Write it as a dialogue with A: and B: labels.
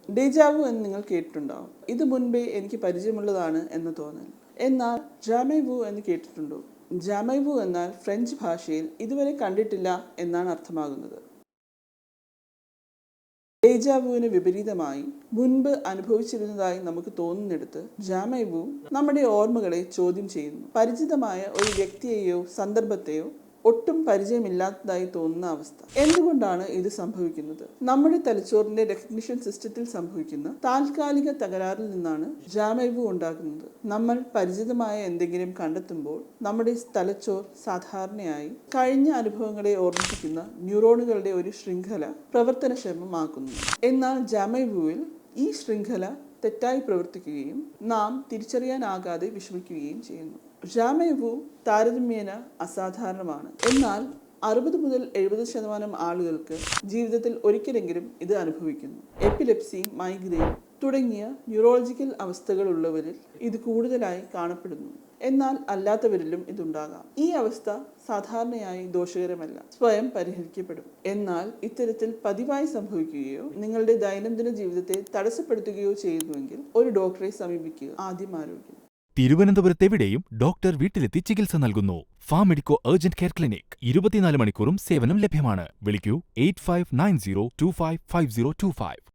A: ഡേജാവു എന്ന് നിങ്ങൾ കേട്ടിട്ടുണ്ടാവും. ഇത് മുൻപേ എനിക്ക് പരിചയമുള്ളതാണ് എന്ന് തോന്നൽ. എന്നാൽ ജാമൈവു എന്ന് കേട്ടിട്ടുണ്ടോ? ജാമൈവു എന്നാൽ ഫ്രഞ്ച് ഭാഷയിൽ ഇതുവരെ കണ്ടിട്ടില്ല എന്നാണ് അർത്ഥമാകുന്നത്. ഡേജാവുവിന് വിപരീതമായി മുൻപ് അനുഭവിച്ചിരുന്നതായി നമുക്ക് തോന്നുന്നിടത്ത് ജാമൈവു നമ്മുടെ ഓർമ്മകളെ ചോദ്യം ചെയ്യുന്നു. പരിചിതമായ ഒരു വ്യക്തിയെയോ സന്ദർഭത്തെയോ ഒട്ടും പരിചയമില്ലാത്തതായി തോന്നുന്ന അവസ്ഥ. എന്തുകൊണ്ടാണ് ഇത് സംഭവിക്കുന്നത്? നമ്മുടെ തലച്ചോറിന്റെ റെക്കഗ്നിഷൻ സിസ്റ്റത്തിൽ സംഭവിക്കുന്ന താൽക്കാലിക തകരാറിൽ നിന്നാണ് ജാമൈവു ഉണ്ടാകുന്നത്. നമ്മൾ പരിചിതമായ എന്തെങ്കിലും കണ്ടെത്തുമ്പോൾ നമ്മുടെ തലച്ചോർ സാധാരണയായി കഴിഞ്ഞ അനുഭവങ്ങളെ ഓർമ്മിപ്പിക്കുന്ന ന്യൂറോണുകളുടെ ഒരു ശൃംഖല പ്രവർത്തനക്ഷമമാക്കുന്നു. എന്നാൽ ജാമൈവുവിൽ ഈ ശൃംഖല തെറ്റായി പ്രവർത്തിക്കുകയും നാം തിരിച്ചറിയാനാകാതെ വിഷമിക്കുകയും ചെയ്യുന്നു. ജാമൈവു താരതമ്യേന അസാധാരണമാണ്. എന്നാൽ 60 മുതൽ 70% ആളുകൾക്ക് ജീവിതത്തിൽ ഒരിക്കലെങ്കിലും ഇത് അനുഭവിക്കുന്നു. എപ്പിലെപ്സി, മൈഗ്രെയിൻ തുടങ്ങിയ ന്യൂറോളജിക്കൽ അവസ്ഥകളുള്ളവരിൽ ഇത് കൂടുതലായി കാണപ്പെടുന്നു. എന്നാൽ അല്ലാത്തവരിലും ഇതുണ്ടാകാം. ഈ അവസ്ഥ സാധാരണയായി ദോഷകരമല്ല, സ്വയം പരിഹരിക്കപ്പെടും. എന്നാൽ ഇത്തരത്തിൽ പതിവായി സംഭവിക്കുകയോ നിങ്ങളുടെ ദൈനംദിന ജീവിതത്തെ തടസ്സപ്പെടുത്തുകയോ ചെയ്യുന്നുവെങ്കിൽ ഒരു ഡോക്ടറെ സമീപിക്കുക. ആദ്യം ആരോഗ്യം.
B: തിരുവനന്തപുരത്തെവിടെയും ഡോക്ടർ വീട്ടിലെത്തി ചികിത്സ നൽകുന്നു. ഫാമെഡിക്കോ അർജന്റ് കെയർ ക്ലിനിക് 24 മണിക്കൂറും സേവനം ലഭ്യമാണ്. വിളിക്കൂ 8590255025.